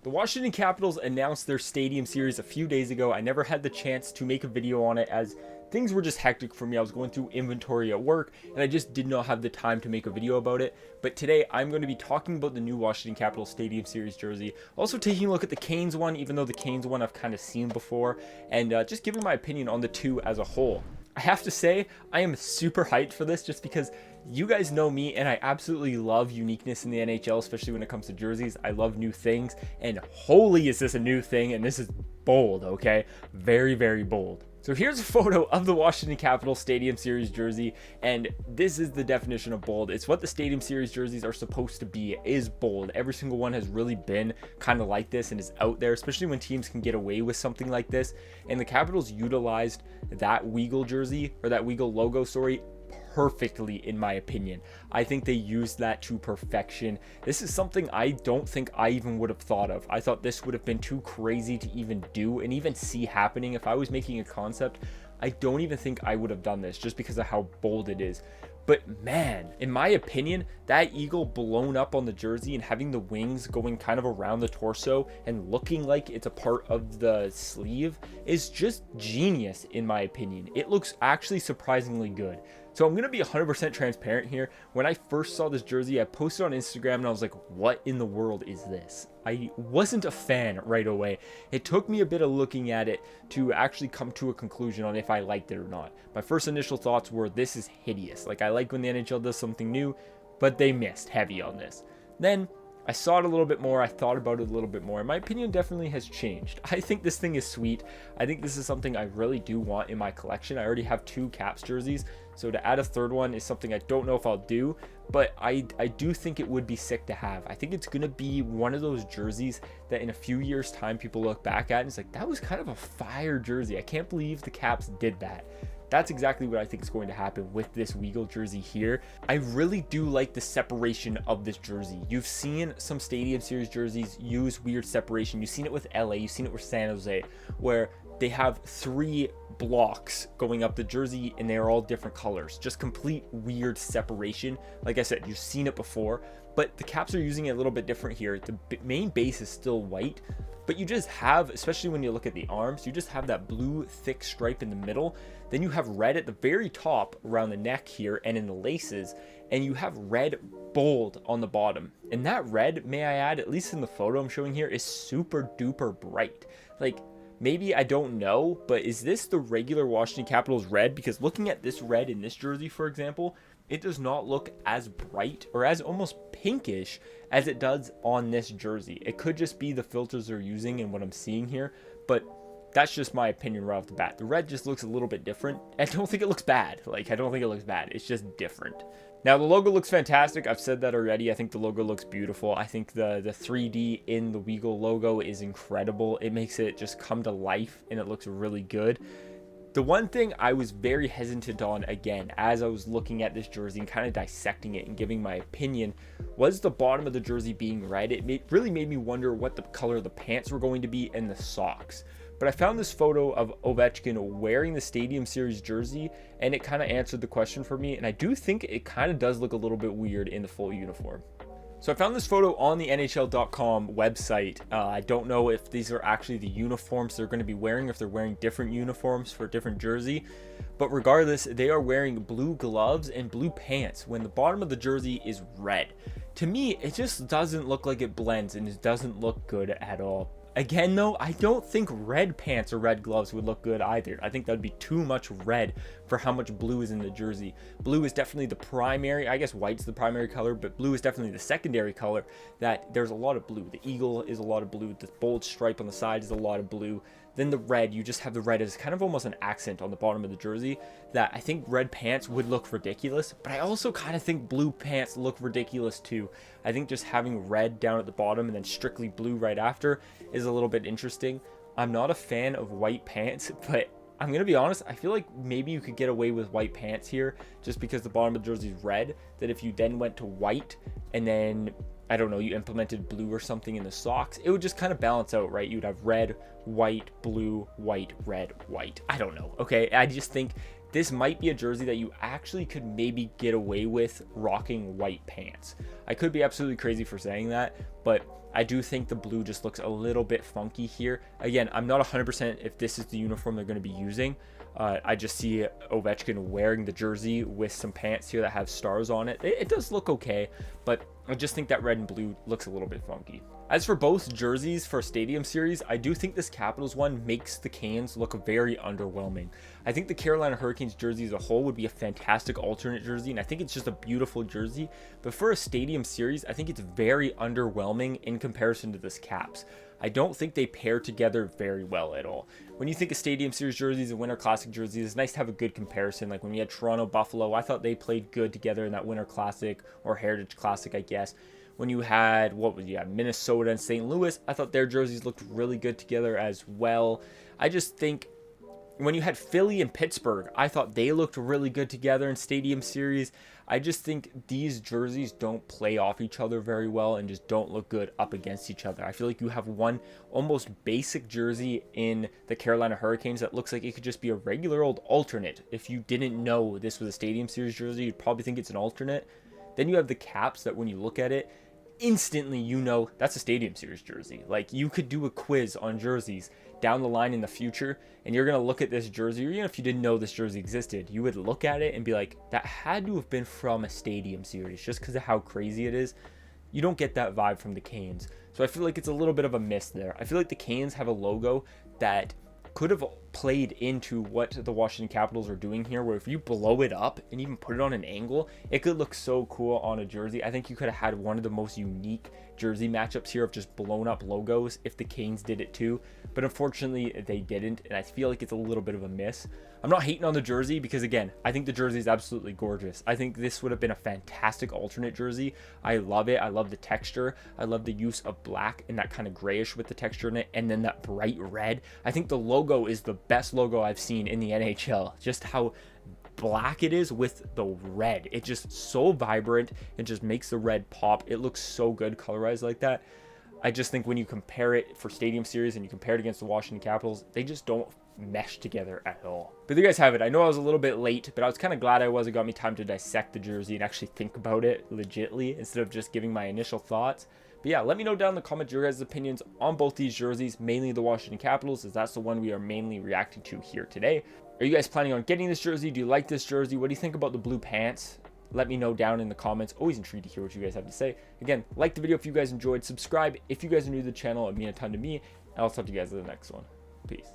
The Washington Capitals announced their Stadium Series a few days ago. I never had the chance to make a video on it as things were just hectic for me. I was going through inventory at work and I just did not have the time to make a video about it. But today I'm going to be talking about the new Washington Capitals Stadium Series jersey. Also taking a look at the Canes one, even though the Canes one I've kind of seen before, and just giving my opinion on the two as a whole. I have to say, I am super hyped for this just because you guys know me and I absolutely love uniqueness in the NHL, especially when it comes to jerseys. I love new things, and holy is this a new thing, and this is bold, okay? Very, very bold. So here's a photo of the Washington Capitals Stadium Series jersey, and this is the definition of bold. It's what the Stadium Series jerseys are supposed to be, is bold. Every single one has really been kind of like this and is out there, especially when teams can get away with something like this. And the Capitals utilized that Weagle jersey, or that Weagle logo, sorry, perfectly in my opinion. I think they used that to perfection. This is something I don't think I even would have thought of. I thought this would have been too crazy to even do and even see happening. If I was making a concept, I don't even think I would have done this just because of how bold it is. But man, in my opinion, that eagle blown up on the jersey and having the wings going kind of around the torso and looking like it's a part of the sleeve is just genius in my opinion. It looks actually surprisingly good. So I'm going to be 100% transparent here. When I first saw this jersey, I posted on Instagram and I was like, what in the world is this? I wasn't a fan right away. It took me a bit of looking at it to actually come to a conclusion on if I liked it or not. My first initial thoughts were, this is hideous. Like, I like when the NHL does something new, but they missed heavy on this. Then I saw it a little bit more. I thought about it a little bit more. My opinion definitely has changed. I think this thing is sweet. I think this is something I really do want in my collection. I already have 2 Caps jerseys, so to add a third one is something I don't know if I'll do, but I do think it would be sick to have. I think it's going to be one of those jerseys that in a few years' time people look back at and it's like, that was kind of a fire jersey. I can't believe the Caps did that. That's exactly what I think is going to happen with this Weagle jersey here. I really do like the separation of this jersey. You've seen some Stadium Series jerseys use weird separation. You've seen it with LA, you've seen it with San Jose, where they have 3 blocks going up the jersey and they're all different colors. Just complete weird separation. Like I said, you've seen it before, but the Caps are using it a little bit different here. The main base is still white, but you just have, especially when you look at the arms, you just have that blue thick stripe in the middle. Then you have red at the very top around the neck here and in the laces, and you have red bold on the bottom. And that red, may I add, at least in the photo I'm showing here, is super duper bright. Like, maybe I don't know, but is this the regular Washington Capitals red? Because looking at this red in this jersey, for example, it does not look as bright or as almost pinkish as it does on this jersey. It could just be the filters they're using and what I'm seeing here, but that's just my opinion right off the bat. The red just looks a little bit different. I don't think it looks bad. Like, I don't think it looks bad. It's just different. Now, the logo looks fantastic. I've said that already. I think the logo looks beautiful. I think the 3D in the Weagle logo is incredible. It makes it just come to life, and it looks really good. The one thing I was very hesitant on, again, as I was looking at this jersey and kind of dissecting it and giving my opinion, was the bottom of the jersey being red. It really made me wonder what the color of the pants were going to be and the socks. But I found this photo of Ovechkin wearing the Stadium Series jersey, and it kind of answered the question for me. And I do think it kind of does look a little bit weird in the full uniform. So I found this photo on the NHL.com website. I don't know if these are actually the uniforms they're going to be wearing, if they're wearing different uniforms for a different jersey. But regardless, they are wearing blue gloves and blue pants when the bottom of the jersey is red. To me, it just doesn't look like it blends, and it doesn't look good at all. Again, though, I don't think red pants or red gloves would look good either. I think that would be too much red for how much blue is in the jersey. Blue is definitely the primary, I guess white's the primary color, but blue is definitely the secondary color. That there's a lot of blue. The eagle is a lot of blue. The bold stripe on the side is a lot of blue. Then the red, you just have the red as kind of almost an accent on the bottom of the jersey that I think red pants would look ridiculous, but I also kind of think blue pants look ridiculous too. I think just having red down at the bottom and then strictly blue right after is a little bit interesting. I'm not a fan of white pants, but I'm going to be honest, I feel like maybe you could get away with white pants here just because the bottom of the jersey is red, that if you then went to white and then, I don't know, you implemented blue or something in the socks, it would just kind of balance out, right? You'd have red, white, blue, white, red, white. I don't know, okay? I just think this might be a jersey that you actually could maybe get away with rocking white pants. I could be absolutely crazy for saying that, but I do think the blue just looks a little bit funky here. Again, I'm not 100% if this is the uniform they're going to be using. I just see Ovechkin wearing the jersey with some pants here that have stars on it. It does look okay, but I just think that red and blue looks a little bit funky. As for both jerseys for Stadium Series, I do think this Capitals one makes the Canes look very underwhelming. I think the Carolina Hurricanes jersey as a whole would be a fantastic alternate jersey, and I think it's just a beautiful jersey. But for a Stadium Series, I think it's very underwhelming in comparison to this Caps. I don't think they pair together very well at all. When you think of Stadium Series jerseys and Winter Classic jerseys, it's nice to have a good comparison. Like when we had Toronto Buffalo, I thought they played good together in that Winter Classic or Heritage Classic, I guess. When you had, Minnesota and St. Louis, I thought their jerseys looked really good together as well. I just think when you had Philly and Pittsburgh, I thought they looked really good together in Stadium Series. I just think these jerseys don't play off each other very well and just don't look good up against each other. I feel like you have one almost basic jersey in the Carolina Hurricanes that looks like it could just be a regular old alternate. If you didn't know this was a Stadium Series jersey, you'd probably think it's an alternate. Then you have the Caps that when you look at it, instantly you know that's a Stadium Series jersey. Like you could do a quiz on jerseys down the line in the future, and you're going to look at this jersey, or even if you didn't know this jersey existed, you would look at it and be like, that had to have been from a Stadium Series just because of how crazy it is. You don't get that vibe from the Canes. So I feel like it's a little bit of a miss there. I feel like the Canes have a logo that could have played into what the Washington Capitals are doing here, where if you blow it up and even put it on an angle, it could look so cool on a jersey. I think you could have had one of the most unique jersey matchups here of just blown up logos if the Canes did it too, but unfortunately they didn't, and I feel like it's a little bit of a miss. I'm not hating on the jersey because, again, I think the jersey is absolutely gorgeous. I think this would have been a fantastic alternate jersey. I love it. I love the texture. I love the use of black and that kind of grayish with the texture in it, and then that bright red. I think the logo is the best logo I've seen in the NHL. Just how black it is with the red. It's just so vibrant. It just makes the red pop. It looks so good colorized like that. I just think when you compare it for Stadium Series and you compare it against the Washington Capitals, they just don't mesh together at all. But there you guys have it. I know I was a little bit late, but I was kind of glad I was. It got me time to dissect the jersey and actually think about it legitly instead of just giving my initial thoughts. But yeah, let me know down in the comments your guys' opinions on both these jerseys, mainly the Washington Capitals, as that's the one we are mainly reacting to here today. Are you guys planning on getting this jersey? Do you like this jersey? What do you think about the blue pants? Let me know down in the comments. Always intrigued to hear what you guys have to say. Again, like the video if you guys enjoyed. Subscribe if you guys are new to the channel. It would mean a ton to me. And I'll talk to you guys in the next one. Peace.